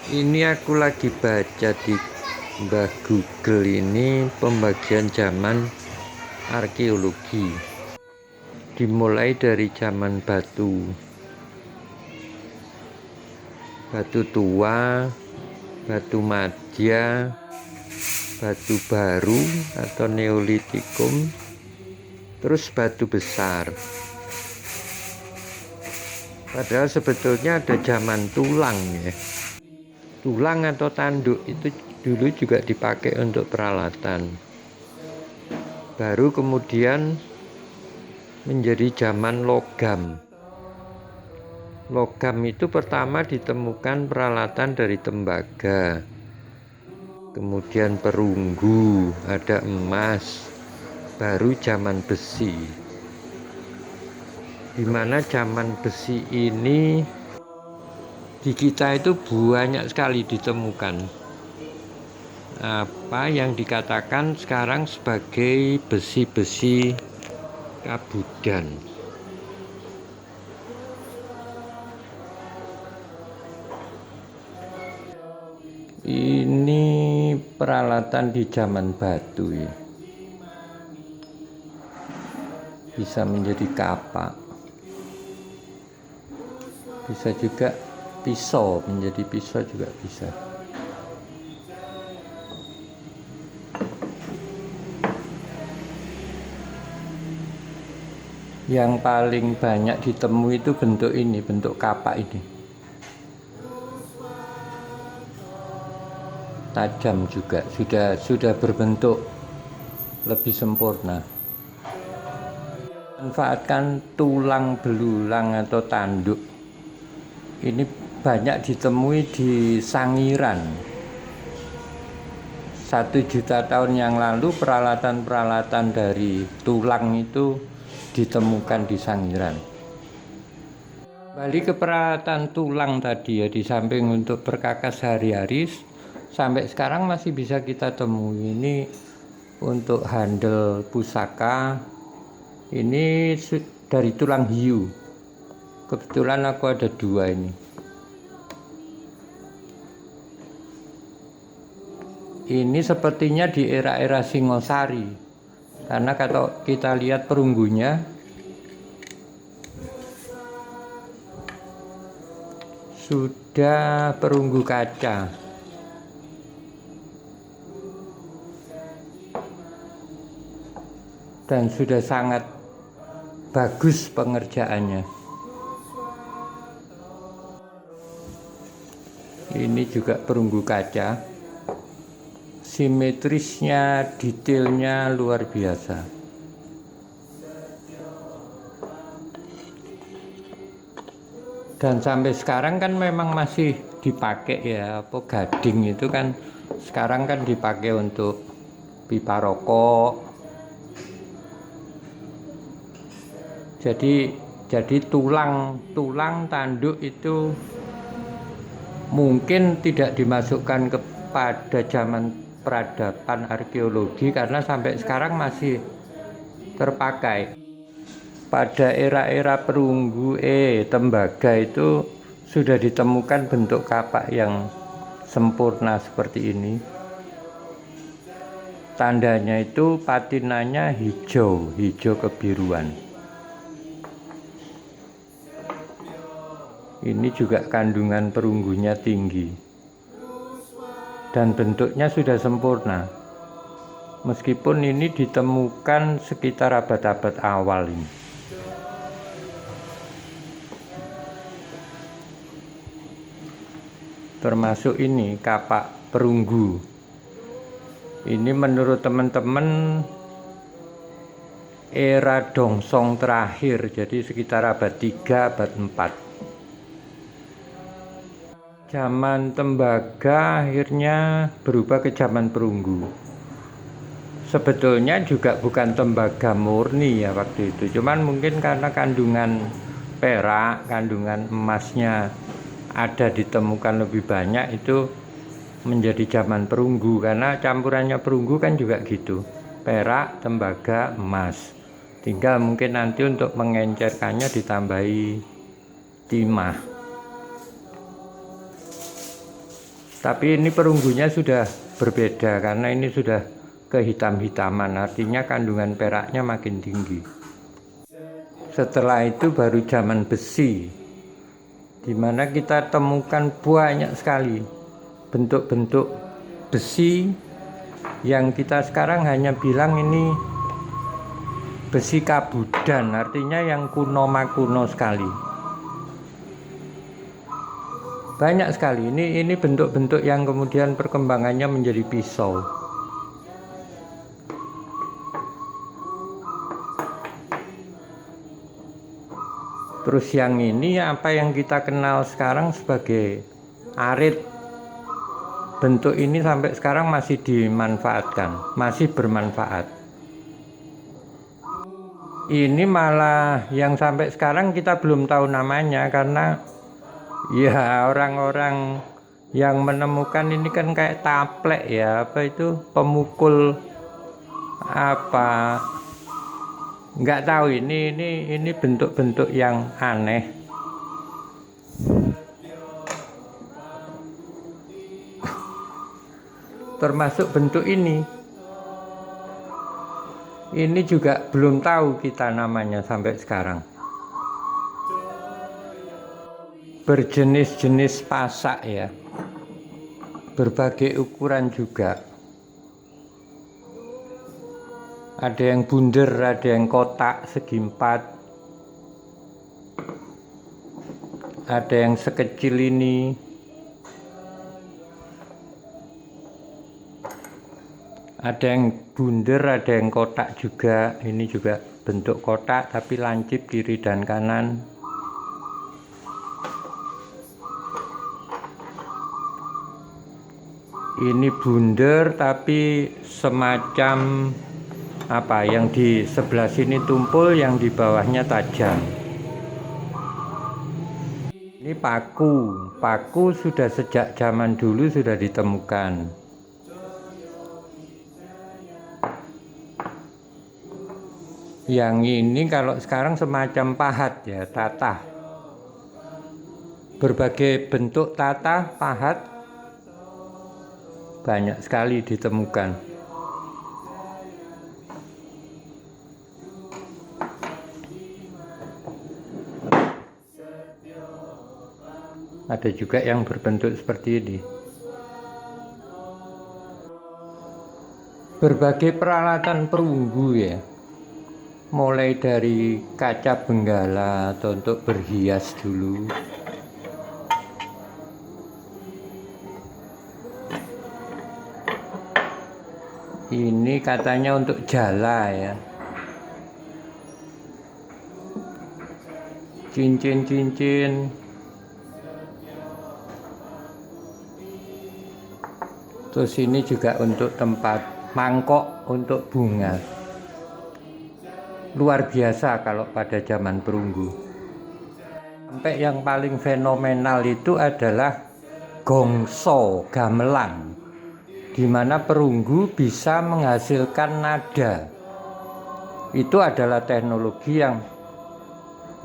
Ini aku lagi baca di Mbah Google ini pembagian zaman arkeologi. Dimulai dari zaman batu tua, batu madya, batu baru atau neolitikum, terus batu besar. Padahal sebetulnya ada zaman tulang ya. Tulang atau tanduk itu dulu juga dipakai untuk peralatan. Baru kemudian menjadi zaman logam. Logam itu pertama ditemukan peralatan dari tembaga. Kemudian perunggu, ada emas, baru zaman besi. Di mana zaman besi ini di kita itu banyak sekali ditemukan apa yang dikatakan sekarang sebagai besi-besi kabudan. Ini peralatan di zaman batu ya. Bisa menjadi kapak, bisa juga pisau, menjadi pisau juga bisa. Yang paling banyak ditemui itu bentuk ini, bentuk kapak ini. Tajam juga, sudah berbentuk lebih sempurna. Manfaatkan tulang belulang atau tanduk. Ini banyak ditemui di Sangiran. 1 juta tahun yang lalu peralatan-peralatan dari tulang itu ditemukan di Sangiran. Balik ke peralatan tulang tadi ya, di samping untuk perkakas sehari-hari, sampai sekarang masih bisa kita temui. Ini untuk handle pusaka, ini dari tulang hiu. Kebetulan aku ada 2 ini. Ini sepertinya di era-era Singosari, karena kalau kita lihat perunggunya sudah perunggu kaca. Dan sudah sangat bagus pengerjaannya. Ini juga perunggu kaca, simetrisnya, detailnya luar biasa. Dan sampai sekarang kan memang masih dipakai ya, apa gading itu kan sekarang kan dipakai untuk pipa rokok. Jadi tulang tanduk itu mungkin tidak dimasukkan kepada zaman peradaban arkeologi karena sampai sekarang masih terpakai. Pada era-era perunggu tembaga itu sudah ditemukan bentuk kapak yang sempurna seperti ini. Tandanya itu patinanya hijau kebiruan. Ini juga kandungan perunggunya tinggi dan bentuknya sudah sempurna, meskipun ini ditemukan sekitar abad-abad awal ini. Termasuk ini kapak perunggu. Ini menurut teman-teman era Dongsong terakhir, jadi sekitar abad 3, abad 4. Zaman tembaga akhirnya berubah ke zaman perunggu. Sebetulnya juga bukan tembaga murni ya waktu itu, cuman mungkin karena kandungan perak, kandungan emasnya ada ditemukan lebih banyak, itu menjadi zaman perunggu. Karena campurannya perunggu kan juga gitu, perak, tembaga, emas. Tinggal mungkin nanti untuk mengencerkannya ditambahi timah. Tapi ini perunggunya sudah berbeda karena ini sudah kehitam-hitaman, artinya kandungan peraknya makin tinggi. Setelah itu baru zaman besi, di mana kita temukan banyak sekali bentuk-bentuk besi yang kita sekarang hanya bilang ini besi kabudan, artinya yang kuno makuno sekali. Banyak sekali ini bentuk-bentuk yang kemudian perkembangannya menjadi pisau. Terus yang ini apa yang kita kenal sekarang sebagai arit, bentuk ini sampai sekarang masih dimanfaatkan, masih bermanfaat. Ini malah yang sampai sekarang kita belum tahu namanya, karena ya orang-orang yang menemukan ini kan kayak taplek ya, apa itu pemukul apa, nggak tahu. Ini bentuk-bentuk yang aneh. Termasuk bentuk ini juga belum tahu kita namanya sampai sekarang. Berjenis-jenis pasak ya, berbagai ukuran juga. Ada yang bunder, ada yang kotak segi 4, ada yang sekecil ini, ada yang bunder, ada yang kotak juga. Ini juga bentuk kotak tapi lancip kiri dan kanan. Ini bunder tapi semacam apa, yang di sebelah sini tumpul, yang di bawahnya tajam. Ini paku sudah sejak zaman dulu sudah ditemukan. Yang ini kalau sekarang semacam pahat ya, tatah. Berbagai bentuk tatah, pahat banyak sekali ditemukan. Ada juga yang berbentuk seperti ini. Berbagai peralatan perunggu ya, mulai dari kaca benggala atau untuk berhias dulu, ini katanya untuk jala ya, cincin-cincin. Terus ini juga untuk tempat mangkok untuk bunga. Luar biasa kalau pada zaman perunggu. Sampai yang paling fenomenal itu adalah gongso gamelan, di mana perunggu bisa menghasilkan nada. Itu adalah teknologi yang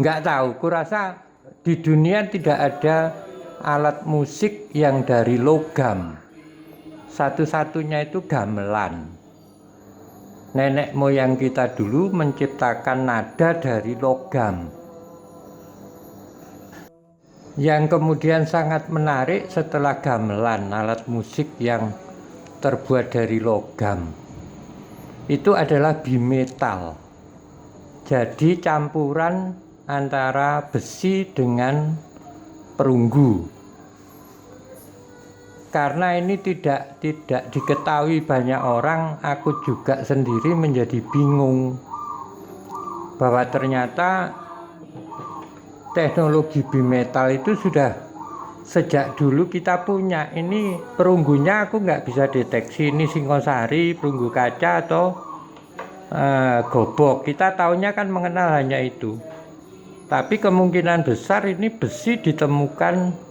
nggak tahu, kurasa di dunia tidak ada alat musik yang dari logam. Satu-satunya itu gamelan. Nenek moyang kita dulu menciptakan nada dari logam. Yang kemudian sangat menarik setelah gamelan, alat musik yang terbuat dari logam, itu adalah bimetal. Jadi campuran antara besi dengan perunggu. Karena ini tidak diketahui banyak orang, aku juga sendiri menjadi bingung bahwa ternyata teknologi bimetal itu sudah sejak dulu kita punya. Ini perunggunya aku nggak bisa deteksi ini singosari, perunggu kaca atau gobok. Kita taunya kan mengenal hanya itu. Tapi kemungkinan besar ini besi ditemukan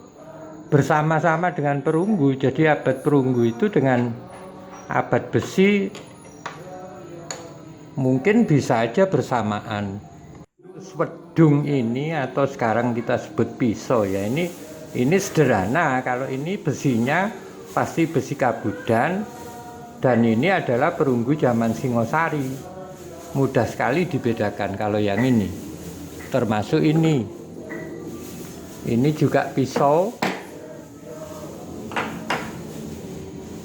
bersama-sama dengan perunggu. Jadi abad perunggu itu dengan abad besi mungkin bisa aja bersamaan. Wedung ini atau sekarang kita sebut pisau ya, ini sederhana. Kalau ini besinya pasti besi kabudan, dan ini adalah perunggu zaman Singosari. Mudah sekali dibedakan kalau yang ini. Termasuk ini. Ini juga pisau.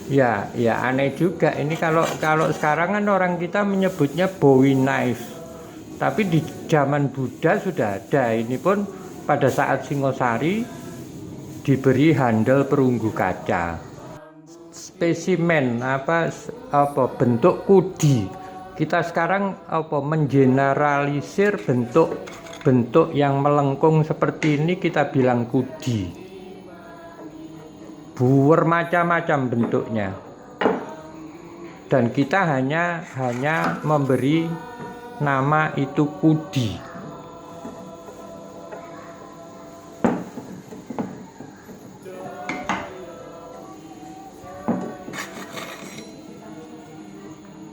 Ya aneh juga. Ini kalau sekarang kan orang kita menyebutnya Bowie knife. Tapi di zaman Buddha sudah ada. Ini pun pada saat Singosari diberi handle perunggu kaca. Spesimen apa bentuk kudi. Kita sekarang mengeneralisir bentuk yang melengkung seperti ini, kita bilang kudi. Bermacam-macam bentuknya, dan kita hanya memberi nama itu kudi.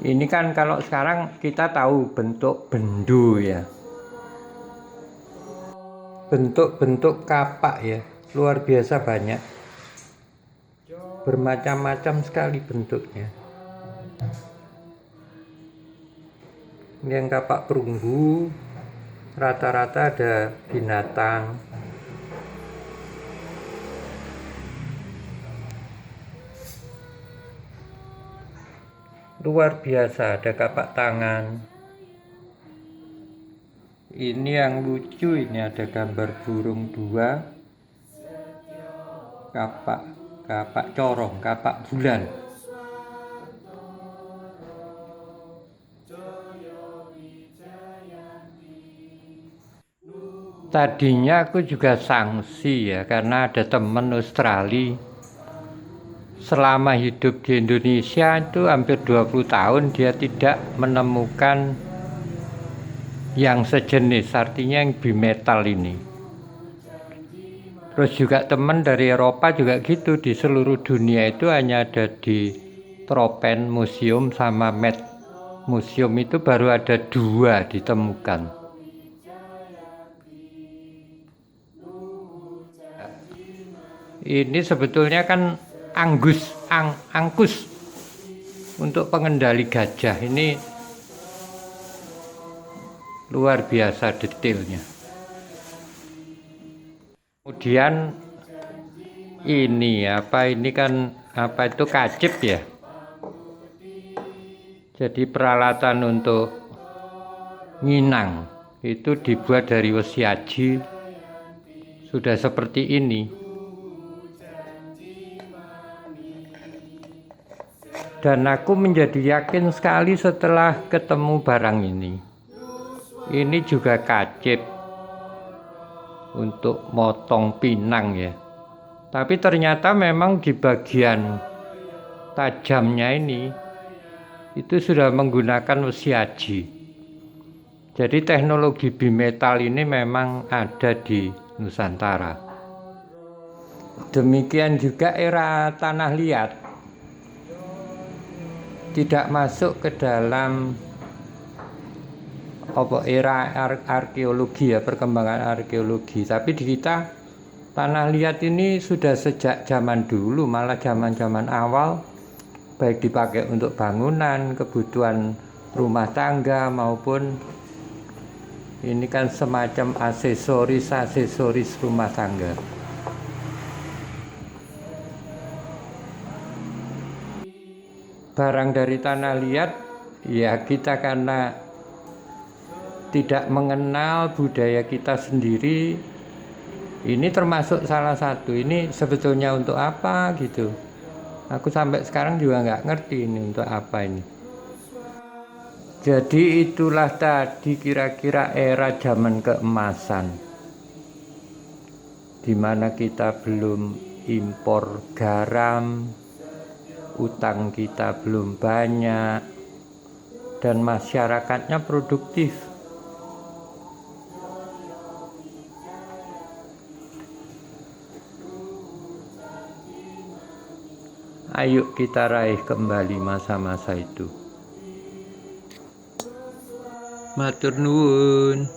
Ini kan kalau sekarang kita tahu bentuk bendu ya, bentuk-bentuk kapak ya, luar biasa banyak, bermacam-macam sekali bentuknya. Ini yang kapak perunggu, rata-rata ada binatang. Luar biasa, ada kapak tangan. Ini yang lucu, ini ada gambar burung dua, kapak corong, kapak bulan. Tadinya aku juga sanksi ya, karena ada teman Australia selama hidup di Indonesia itu hampir 20 tahun dia tidak menemukan yang sejenis, artinya yang bimetal ini. Terus juga teman dari Eropa juga gitu, di seluruh dunia itu hanya ada di Tropen Museum sama Met Museum itu baru ada 2 ditemukan. Ini sebetulnya kan angkus untuk pengendali gajah. Ini luar biasa detailnya. Kemudian ini kan itu kacip ya. Jadi peralatan untuk nginang itu dibuat dari wesi aji, sudah seperti ini. Dan aku menjadi yakin sekali setelah ketemu barang ini. Ini juga kacip untuk motong pinang ya. Tapi ternyata memang di bagian tajamnya ini itu sudah menggunakan wesi aji. Jadi teknologi bimetal ini memang ada di Nusantara. Demikian juga era tanah liat. Tidak masuk ke dalam era arkeologi ya, perkembangan arkeologi. Tapi di kita tanah liat ini sudah sejak zaman dulu, malah zaman-zaman awal, baik dipakai untuk bangunan, kebutuhan rumah tangga maupun ini kan semacam aksesoris rumah tangga. Barang dari tanah liat ya, kita karena tidak mengenal budaya kita sendiri, ini termasuk salah satu. Ini sebetulnya untuk apa gitu, aku sampai sekarang juga nggak ngerti ini untuk apa ini. Jadi itulah tadi kira-kira era zaman keemasan, dimana kita belum impor garam, utang kita belum banyak, dan masyarakatnya produktif. Ayo kita raih kembali masa-masa itu. Matur nuwun.